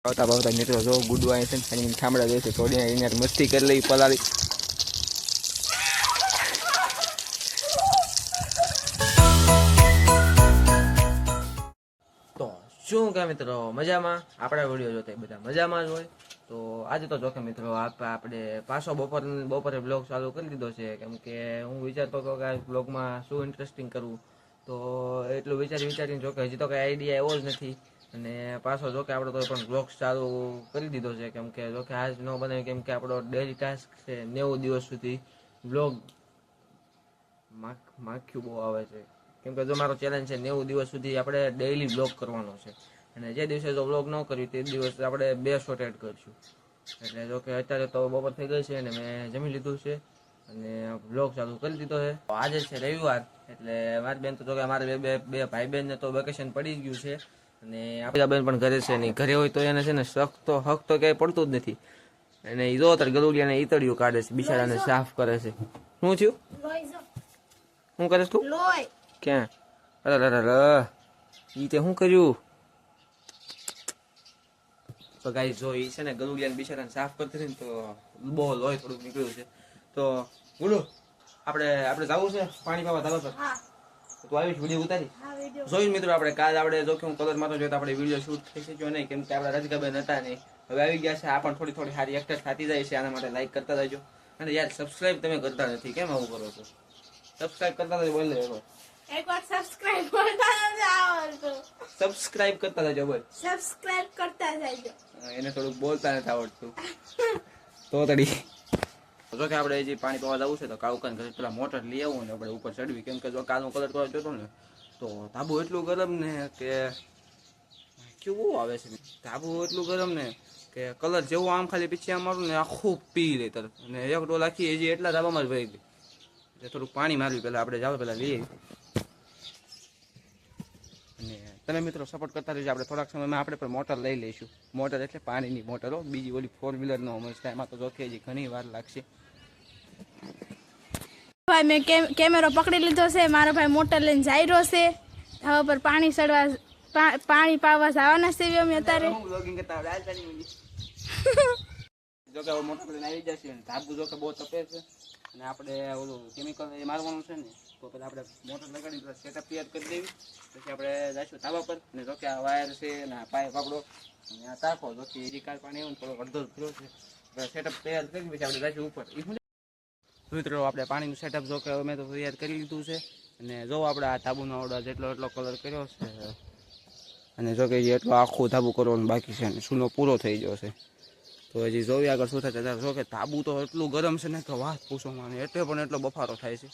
આવતા ભાવતા મિત્રો જો ગુડુ આવે છે ને ઠામડા જાય છે થોડી એને મસ્તી કરી લઈ પલાળી. તો શું કે મિત્રો મજામાં? આપણા વિડીયો જોતા બધા મજામાં જ હોય. તો આજે તો જોકે મિત્રો આપણે પાછો બપોરે બ્લોગ ચાલુ કરી દીધો છે, કેમ કે હું વિચારતો હતો કે આ બ્લોગમાં શું ઇન્ટરેસ્ટિંગ કરવું. તો એટલું વિચારીને જોકે હજી તો કંઈ આઈડિયા એવો જ નથી. અને પાછો જોકે આપણે તો પણ બ્લોગ ચાલુ કરી દીધો છે, કેમ કે જોકે આજ ન બનાવી, કેમ કે આપણો ડેલી ટાસ્ક છે 90 દિવસ સુધી બ્લોગ માખ્યું બહુ આવે છે. કેમ કે જો મારો ચેલેન્જ છે 90 દિવસ સુધી આપણે ડેઈલી બ્લોગ કરવાનો છે, અને જે દિવસે જો બ્લોગ ન કર્યું તે દિવસ આપણે 2 શોર્ટ એડ કરીશું. એટલે જો કે અત્યારે તો બપોર થઈ ગઈ છે અને મેં જમી લીધું છે અને બ્લોગ ચાલુ કરી દીધો છે. આજે છે રવિવાર, એટલે મારી બેન તો જો કે અમારે બે ભાઈ બહેનને તો વેકેશન પડી ગયું છે, અને આપણા બેન પણ ઘરે છે નહીં. ઘરે હોય તો એને છે ને હક તો ક્યાંય પડતું જ નથી. અને એ જો અત્યારે ગલુડિયાને ઈતળિયું કાઢે છે, બિચારાને સાફ કરે છે. શું થયું? શું કરે તું? ક્યાં? અરે ઈ તે શું કર્યું? તો ગાઈસ જો ઈ છે ને ગલુડિયાને બિચારાને સાફ કરતી હતી ને તો બહુ લોહી થોડુંક નીકળ્યું છે. તો બોલો આપણે જવું છે પાણી પાવા ધાબા પર? તો આવીશ વિડીયો ઉતારી જોઈને મિત્રો આપણે કાલ આપણે જો કે હું કલર મારતો જોઈએ તો આપણે વિડીયો શૂટ થઈ શક્યો નહીં, કેમ કે આપણા રજગાબેન હતા નહીં. હવે આવી ગયા છે, આ પણ થોડી સારી એક્ટર થતી જાય છે. આના માટે લાઈક કરતા રહેજો. અને યાર સબસ્ક્રાઇબ તમે કરતા નથી, કેમ આવું કરો છો? સબસ્ક્રાઇબ કરતા રહેજો. બોલ એકવાર સબસ્ક્રાઇબ કરતા નથી આવડતું. સબસ્ક્રાઇબ કરતા રહેજો. બોલ સબસ્ક્રાઇબ કરતા રહેજો. એને થોડુંક બોલતા નથી આવડતું તો તડી. જો કે આપણે જે પાણી પીવા જવું છે તો કાઉકાન ઘરે પેલા મોટર લઈ આવું ને આપણે ઉપર ચડવી, કેમ કે જો કાલનો કલર કરવા જોતો ને તો ધાબુ એટલું ગરમ ને કે કેવું આવે છે. ધાબુ એટલું ગરમ ને કે કલર જેવું આમ ખાલી પીછે આમ મારું ને આખું પી લે તરત. અને એક ડોલ આખી હજી એટલા ધાબામાં જ ભરી ગઈ. એટલે થોડુંક પાણી મારવી પહેલાં આપણે જાવ પહેલાં લઈએ. અને તમે મિત્રો સપોર્ટ કરતા રહેજો. આપણે થોડાક સમયમાં આપણે પણ મોટર લઈ લઈશું. મોટર એટલે પાણીની મોટરો, બીજી ઓલી 4 વ્હીલરનો મળશે. એમાં તો જોકે હજી ઘણી વાર લાગશે. ભાઈ મેં કેમેરો પકડી લીધો છે. મારો ભાઈ મોટર લઈને જઈ રહ્યો છે ધાબા પર પાણી ચડવા, પાણી પાવા જવાના છે અમે અત્યારે. જો કે મોટર લઈને આવી જશે ને ધાબુ જો કે બહુ તપે છે, અને આપણે ઓલું કેમિકલ મારવાનું છે ને તો પેલા આપણે મોટર લગાડી સેટઅપ તૈયાર કરી દેવી. પછી આપણે જઈશું ધાબા પર, અને જો કે આ વાયર છે ને આ પાઇપ આપણો અને આ ટાંકો જો કે એજી કાલ પાણી આવ્યું ને થોડો અડધો ફ્લો છે. સેટઅપ તૈયાર કરી પછી આપણે જઈશું ઉપર. મિત્રો આપણે પાણીનું સેટઅપ જો કે અમે તો તૈયાર કરી લીધું છે, અને જો આપણે આ ધાબુનો ઓર્ડર જેટલો કલર કર્યો છે, અને જો કે એટલો આખું ધાબુ કરવાનું બાકી છે અને સૂનો પૂરો થઈ ગયો છે. તો હજી જોઈએ આગળ શું થાય. જો કે ધાબુ તો એટલું ગરમ છે ને તો વાત પૂછો માને, એટલે પણ એટલો બફારો થાય છે.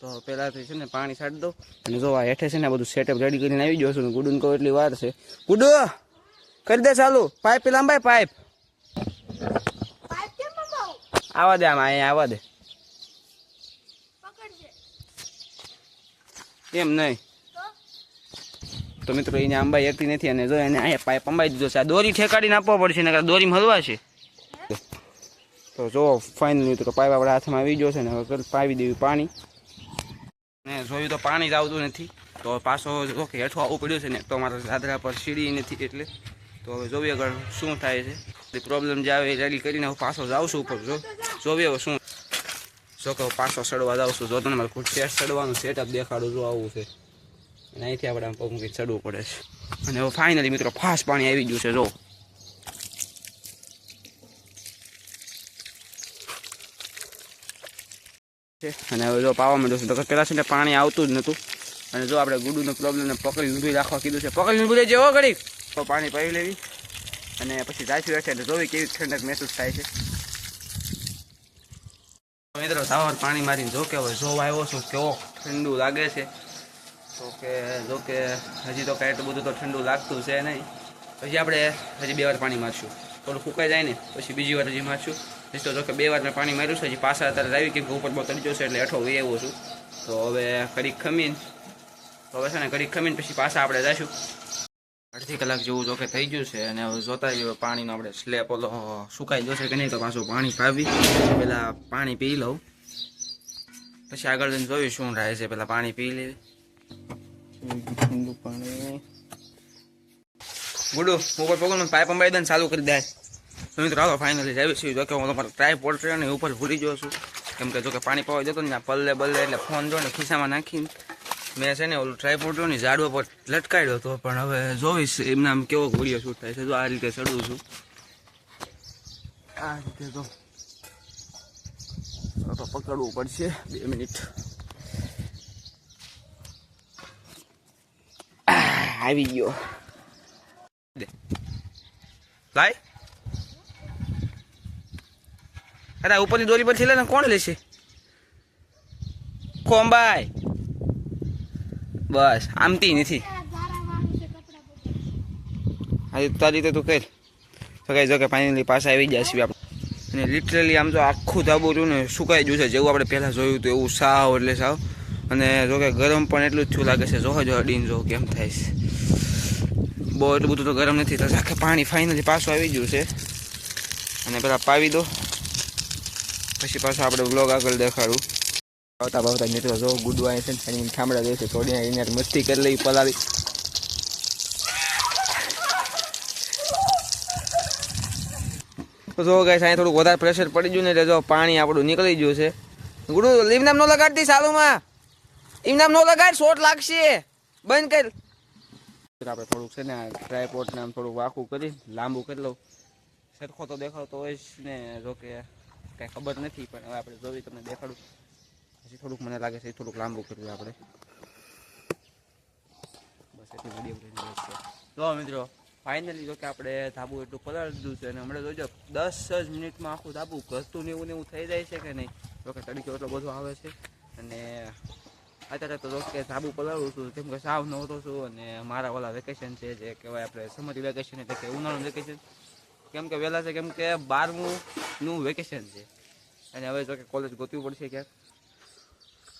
તો પહેલાંથી છે ને પાણી છાંટી દો. અને જો આ હેઠે છે ને બધું સેટઅપ રેડી કરીને આવી ગયો છું ને ગુડુને કહો એટલી વાર છે. ગુડુ કરી દે ચાલુ. પાઇપ લાંબાઈ પાઇપ આવા દે, આમાં અહીંયા આવવા દે. એમ નહીં તો મિત્રો એને અંબાઈ એકતી નથી, અને જો એને અહીંયા પાઇપ અંબાઈ દીધો છે. આ દોરી ઠેકાડીને આપવો પડશે ને દોરીમાં હલવા છે. તો જો ફાઇનલ મિત્રો પાઇપ આપણા હાથમાં આવી ગયો છે ને હવે પાવી દેવી પાણી. ને જોયું તો પાણી જ આવતું નથી, તો પાછો જો કે હેઠો આવવું પડ્યું છે ને તો મારા દાદરા પર સીડી નથી, એટલે તો હવે જોઈએ આગળ શું થાય છે. પ્રોબ્લેમ જે આવે એ રેડી કરીને હું પાછો જાઉં છું ઉપર. જોઈએ હવે શું. જો કે પાછો ચડવા જાઉં છું. જો તને મારે ખુદ સેટ ચડવાનું સેટઅપ દેખાડું જો આવું છે, અને અહીંથી આપણે આમ પગ મૂકી ચડવું પડે છે. અને હવે ફાઇનલી મિત્રો ફાસ્ટ પાણી આવી ગયું છે. જો અને હવે જો પાવા માંડ્યું છે. તો પેલા છે ને પાણી આવતું જ નહોતું, અને જો આપણે ગુડુનો પ્રોબ્લેમને પકડી ઊભી રાખવા કીધું છે. પકડી ઊભી રહેજે હો ઘડીક. તો પાણી પાઈ લેવી અને પછી જાઈશું હેઠે, એટલે જોવી કેવી ઠંડક મહેસૂસ થાય છે. મિત્રો સાવર પાણી મારીને જો કે હવે જો આવ્યો છું કેવો ઠંડુ લાગે છે. જો કે હજી તો કાંઈ એટલું બધું તો ઠંડુ લાગતું છે નહીં. પછી આપણે હજી 2 વાર પાણી મારશું. થોડું ફૂંકાઈ જાય ને પછી બીજી વાર હજી મારશું. તો જો કે 2 વાર મેં પાણી માર્યું છે. હજી પાછા અત્યારે આવી કેમ કે ઉપર બહુ તડજો છે એટલે હેઠો વહી આવ્યો છું. તો હવે ઘડીક ખમીને પછી પાછા આપણે જઈશું. અડધી કલાક જેવું જો કે થઈ ગયું છે, અને હવે જોતા જઈએ પાણીનો આપણે સ્લેબ ઓલો સુકાઈ જશે કે નહીં. તો પાછું પાણી પાવી પહેલાં પાણી પી લઉં, પછી આગળ જઈને જોયું શું થાય છે. પહેલાં પાણી પી લેવી ઠંડુ પાણી. ગુડુ ઉપર પગનું પાઇપ અંબાઈ દે ચાલુ કરી દે. તો મિત્રો હાલો ફાઇનલી જાય છે. જો કે હું તમારો ટ્રાયપોડ છે ને ઉપર ભૂલી ગયો છું, કેમ કે જો કે પાણી પાવા જતો ને પલ્લે બલ્લે એટલે ફોન જો ને ખિસ્સામાં નાખીને મેં છે ને ઓલું ટ્રાયપોડ જો ને ઝાડવા પર લટકાડ્યો હતો. પણ હવે જોઈશ એમના આમ કેવો વિડીયો શૂટ થાય છે. જો આ રીતે ચડું છું, આ રીતે તો પકડવું પડશે 2 મિનિટ. આવી ગયો લાય. અરે ઉપરની દોરી પર છેલ્લે ને કોણ લેશે? કોમ્બાઈ બસ આમતી નથી. હા તારી રીતે તું કર. તો કઈ જો કે ફાઇનલી પાછા આવી ગયા છીએ આપણે. અને લિટરલી આમ તો આખું ધાબુ રહ્યું ને સુકાઈ ગયું છે, જેવું આપણે પહેલાં જોયું હતું એવું સાવ એટલે સાવ. અને જો કે ગરમ પણ એટલું જ છું લાગે છે. જોવો જો અડીને જો કેમ થાય છે. બહુ એટલું બધું તો ગરમ નથી થતું. આખે પાણી ફાઇનલી પાછું આવી ગયું છે. અને પેલા પાવી દો પછી પાછું આપણે બ્લોગ આગળ દેખાડું. આવતા ભાવતા મિત્રો જો ગુડવા છે ને ખામડા દે છે થોડી એને મસ્તી કરી લઈ પલાવી. તો જો ગાઈસ અહીં થોડુંક વધારે પ્રેશર પડી ગયું ને એટલે જો પાણી આપણું નીકળી ગયું છે. ગુડુ લીમનામ ન લગાડતી સાલુમાં, એમનામ ન લગાડ, શોટ લાગશે, બંધ કર. આપણે થોડુંક છે ને ટ્રાયપોડ ને આમ થોડુંક વાંકું કરી લાંબુ કરી લઉં. સરખો તો દેખાડતો હોય ને, જો કે કાંઈ ખબર નથી પણ હવે આપણે જોવી તમને દેખાડું. પછી થોડુંક મને લાગે છે થોડુંક લાંબુ કર્યું આપણે. બસ એટલું વિડીયો છે. જો મિત્રો ફાઇનલી જો કે આપણે ધાબુ એટલું પલાળી દીધું છે. અને હમણાં જોજો 10 જ મિનિટમાં આખું ધાબુ ઘસતું ને એવું થઈ જાય છે કે નહીં. જો કે તડકો એટલો બધો આવે છે. અને અત્યારે તો જો કે ધાબુ પલાળું છું કેમ કે સાવ નહોતો છું. અને મારા ઓલા વેકેશન છે જે કહેવાય આપણે સમર વેકેશન એટલે કે ઉનાળું વેકેશન કેમ કે વહેલા છે, કેમ કે 12મું વેકેશન છે. અને હવે જો કે કોલેજ ગોતવી પડશે ક્યાંક.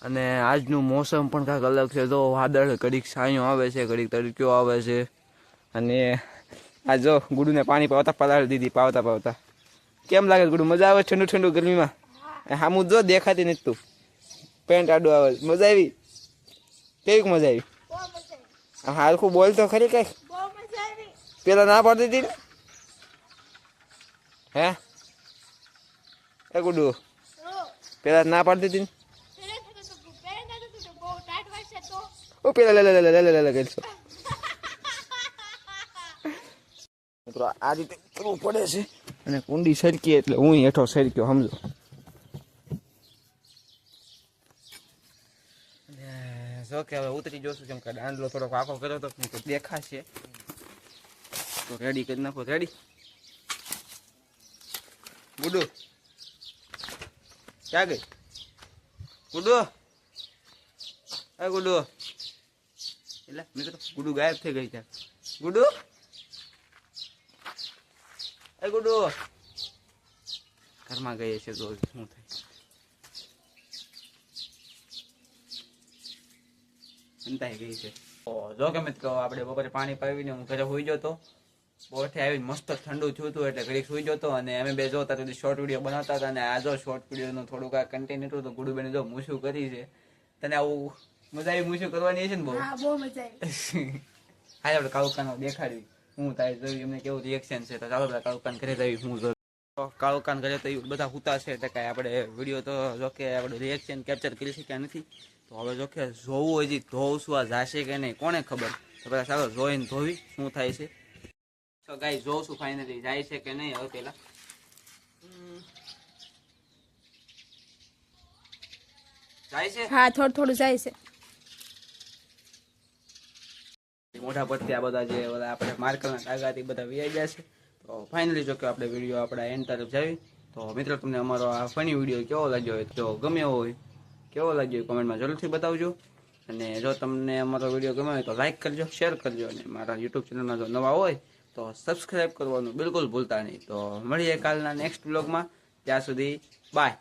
અને આજનું મોસમ પણ કાંઈક અલગ છે. જો વાદળ ઘડીક છાંયો આવે છે, ઘડીક તડક્યો આવે છે. અને આ જો ગુડુને પાણી પાવતા પલાળી દીધી પાવતા. કેમ લાગે ગુડુ? મજા આવે ઠંડુ ઠંડુ ગરમીમાં? હામું જો દેખાતી નથી તું, પેન્ટ આડું આવે. મજા આવી? કેવી મજા આવી? હાલખું બોલ તો ખરી કઈ. પેલા ના પાડતી હતી ને હે એ ગુડુ? પેલા ના પાડતી હતી ને ઓ પેલા લે કરશો. મિત્રો આ રીતે કરવું પડે છે. અને કુંડી સરકી એટલે હું હેઠો સરક્યો સમજો. જો કે હવે ઉતરી જોશું કેમ કે દાંડલો થોડોક આખો કર્યો તો દેખાશે તો રેડી કરી નાખો. રેડી ગુડુ? ક્યાં ગઈ ગુડુ? એ ગુડુ એટલે મિત્રો ગુડુ ગાયબ થઈ ગઈ ત્યાં. ગુડુ એ ગુડુ ઘરમાં ગઈ છે તો શું થાય. અંતાઈ ગઈ છે. જો કે મિત્રો આપણે બપોરે પાણી પાવીને હું ઘરે સુઈ ગયો તો. બપોરથી આવીને મસ્ત ઠંડુ થયું હતું એટલે ઘડીક સુઈ ગયો તો. અને અમે બે જોતા સુધી શોર્ટ વિડીયો બનાવતા હતા. અને આ જો શોર્ટ વિડીયોનું થોડુંક આ કન્ટેન્ટ હતું તો ગુડુબેને જો મૂછું કરી છે. તને આવું મજા આવી મૂછું કરવાની છે ને? બહુ મજા આવી. હા આપણે કાળુકાનો દેખાડવી હું તારે જોયું એમને કેવું રિએક્શન છે. તો ચાલો આપણે કાળુકાન ઘરે જવી. હું જો કાળુકાન ઘરે તો બધા હુતા છે એટલે કાંઈ આપણે વિડીયો તો જો કે આપણે રિએક્શન કેપ્ચર કરી શક્યા નથી. તો હવે જો કે જોવું હજી ધોવશું આ જાશે કે નહીં કોને ખબર. તો પેલા ચાલો જોઈને ધોવી શું થાય છે. તો ગાઈ જોઉં છું ફાઇનલી જાય છે કે નહીં. હવે પેલા જાય છે. હા થોડું જાય છે. મોઢા પરથી આ બધા જે આપણે માર્કરના ડાઘાથી બધા વ્યાઈ ગયા છે. તો ફાઇનલી જો કે આપણે વિડીયો આપણા એન્ડ તરફ જાવી. તો મિત્રો તમને અમારો આ ફની વિડીયો કેવો લાગ્યો હોય તો ગમ્યો હોય કેવો લાગ્યો કોમેન્ટમાં જરૂરથી બતાવજો. અને જો તમને અમારો વિડીયો ગમ્યો હોય તો લાઈક કરજો, શેર કરજો. અને મારા યુટ્યુબ ચેનલમાં જો નવા હોય તો સબસ્ક્રાઈબ કરવાનું બિલકુલ ભૂલતા નહીં. તો મળીએ કાલના નેક્સ્ટ વ્લોગમાં. ત્યાં સુધી બાય.